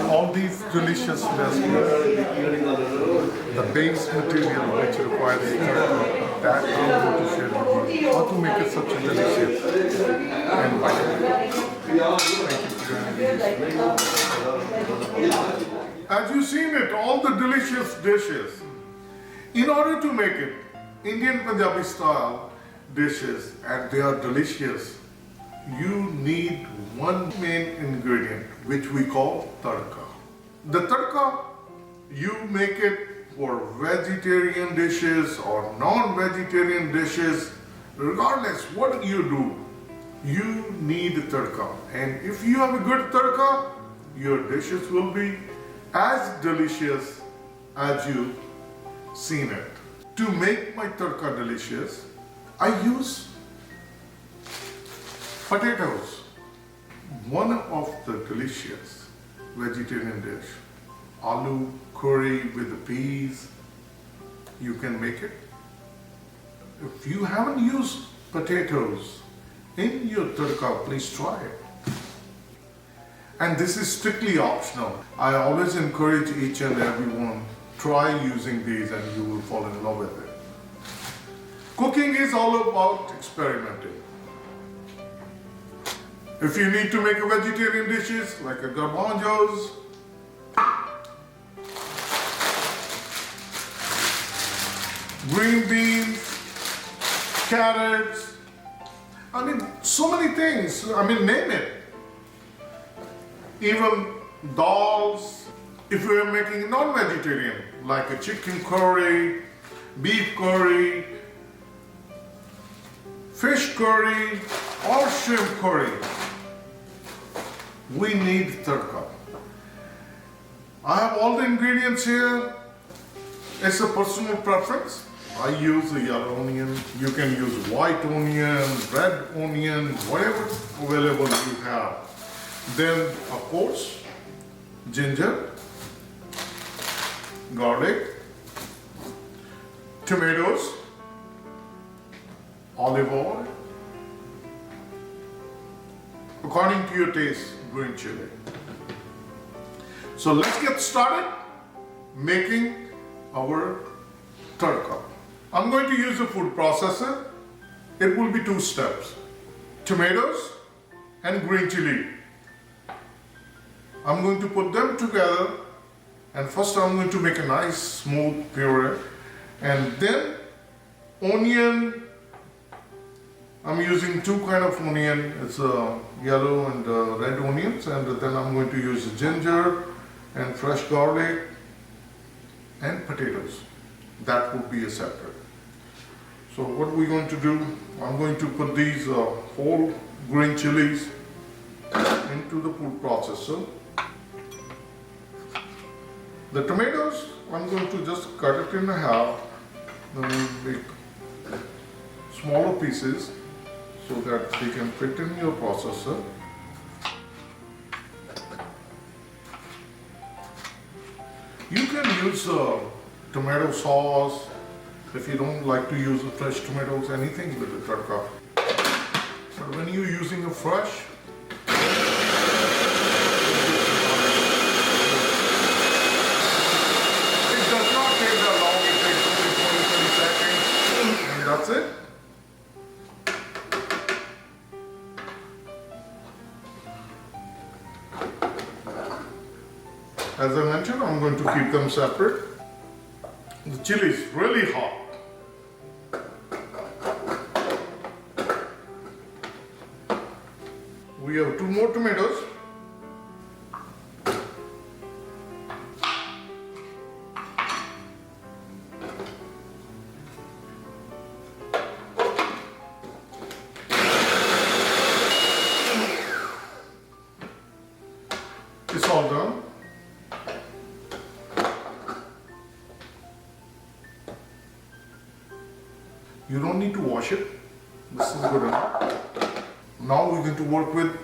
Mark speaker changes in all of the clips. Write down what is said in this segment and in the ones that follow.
Speaker 1: All these delicious recipes, the base material which requires tarka, that I'm going to share with you. How to make it such a delicious and vital. Thank you for joining me. As you've seen it, all the delicious dishes. In order to make it Indian Punjabi style dishes, and they are delicious, you need one main ingredient which we call tadka. The tadka, you make it for vegetarian dishes or non-vegetarian dishes, regardless what you do, you need tadka. And if you have a good tadka, your dishes will be as delicious as you've seen it. To make my tadka delicious, I use potatoes. One of the delicious vegetarian dish, aloo curry with the peas, you can make it. If you haven't used potatoes in your tadka, please try it. And this is strictly optional. I always encourage each and everyone, try using these and you will fall in love with it. Cooking is all about experimenting. If you need to make a vegetarian dishes like a garbanzos, green beans, carrots, I mean so many things, I mean name it. Even dals. If we are making non-vegetarian like a chicken curry, beef curry, fish curry or shrimp curry, we need tadka. I have all the ingredients here. It's a personal preference. I use a yellow onion. You can use white onion, red onion, whatever available you have. Then, of course, ginger, garlic, tomatoes, olive oil, according to your taste, green chili. So let's get started making our tadka. I'm going to use a food processor. It will be 2 steps, tomatoes and green chili. I'm going to put them together, and first I'm going to make a nice smooth puree, and then onion. I'm using 2 kind of onion. It's yellow and red onions, and then I'm going to use ginger and fresh garlic and potatoes. That would be a separate. So what we're going to do, I'm going to put these whole green chilies into the food processor. The tomatoes, I'm going to just cut it in half, then make smaller pieces so that they can fit in your processor. You can use tomato sauce if you don't like to use the fresh tomatoes, anything with the tadka. But when you're using a fresh, it does not take that long. It takes only 20-30 seconds, and that's it. As I mentioned, I'm going to keep them separate. The chili is really hot. We have 2 more tomatoes. It's all done. You don't need to wash it. This is good enough. Now we're going to work with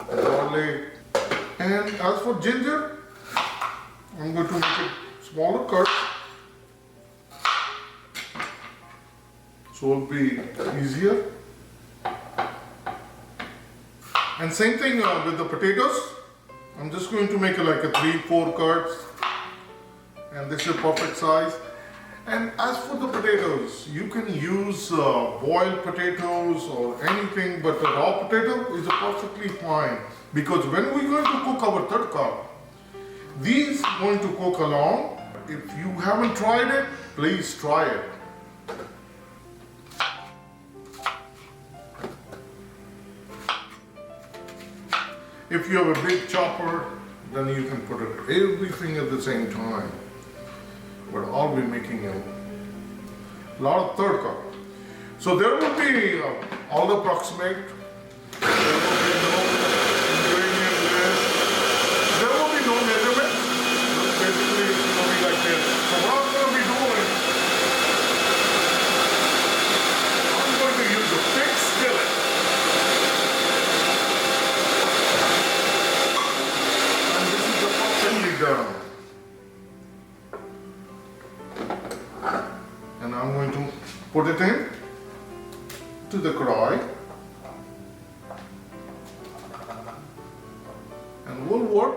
Speaker 1: garlic. And as for ginger, I'm going to make it smaller cuts, so it'll be easier. And same thing with the potatoes. I'm just going to make it like a 3-4 cuts, and this is perfect size. And as for the potatoes, you can use boiled potatoes or anything, but the raw potato is perfectly fine, because when we're going to cook our tadka, these are going to cook along. If you haven't tried it, please try it. If you have a big chopper, then you can put it everything at the same time. But I'll be making a lot of tadka. So there will be all approximate. There will be no ingredient list. There will be no measurements. Basically, it's going to be like this. So what I'm going to be doing, I'm going to use a big skillet. And this is the perfectly done. And I'm going to put it in to the karahi, and we'll work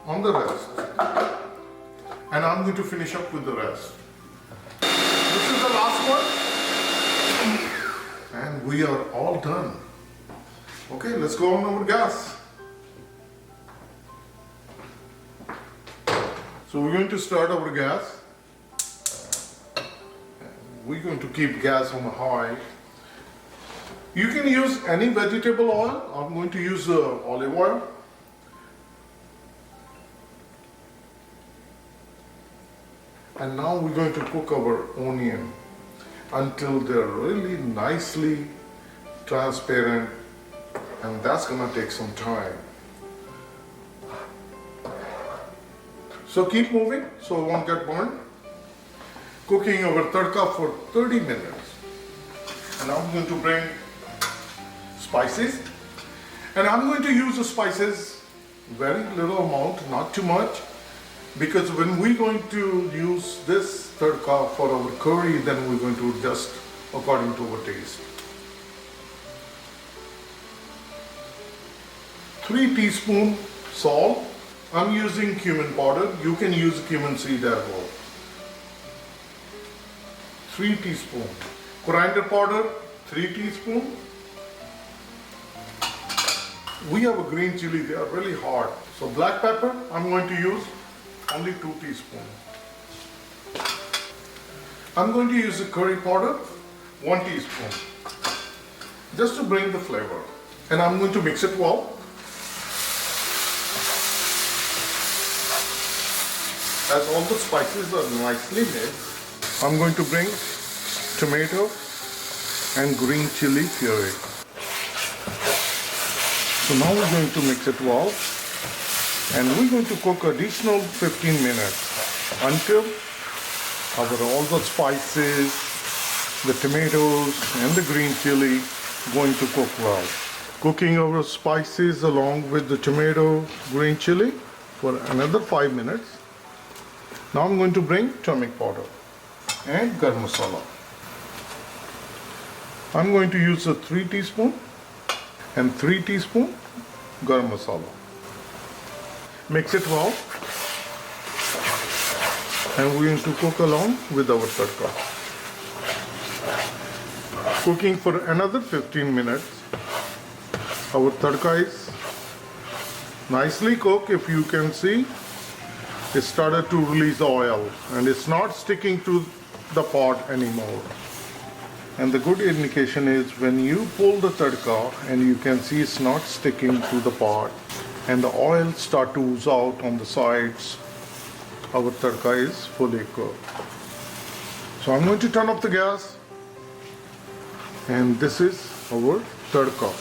Speaker 1: on the rest, and I'm going to finish up with the rest. This is the last one, and we are all done. Okay, let's go on our gas. So we're going to start our gas. We're going to keep gas on high. You can use any vegetable oil. I'm going to use olive oil. And now we're going to cook our onion until they're really nicely transparent, and that's going to take some time. So keep moving so it won't get burned. Cooking our tadka for 30 minutes. And I'm going to bring spices. And I'm going to use the spices very little amount, not too much. Because when we're going to use this tadka for our curry, then we're going to adjust according to our taste. 3 teaspoons salt. I'm using cumin powder. You can use cumin seed as well. 3 teaspoons. Coriander powder, 3 teaspoons. We have a green chili, they are really hard. So black pepper, I'm going to use only 2 teaspoons. I'm going to use the curry powder, 1 teaspoon. Just to bring the flavor. And I'm going to mix it well. As all the spices are nicely mixed, I'm going to bring tomato and green chili puree. So now we're going to mix it well, and we're going to cook additional 15 minutes until all the spices, the tomatoes and the green chili going to cook well. Cooking our spices along with the tomato, green chili for another 5 minutes. Now I'm going to bring turmeric powder and garam masala. I'm going to use a 3 teaspoon and 3 teaspoon garam masala. Mix it well, and we're going to cook along with our tadka. Cooking for another 15 minutes. Our tadka is nicely cooked. If you can see, it started to release oil and it's not sticking to the pot anymore. And the good indication is when you pull the tadka and you can see it's not sticking to the pot and the oil start to ooze out on the sides, our tadka is fully cooked. So I'm going to turn off the gas, and this is our tadka.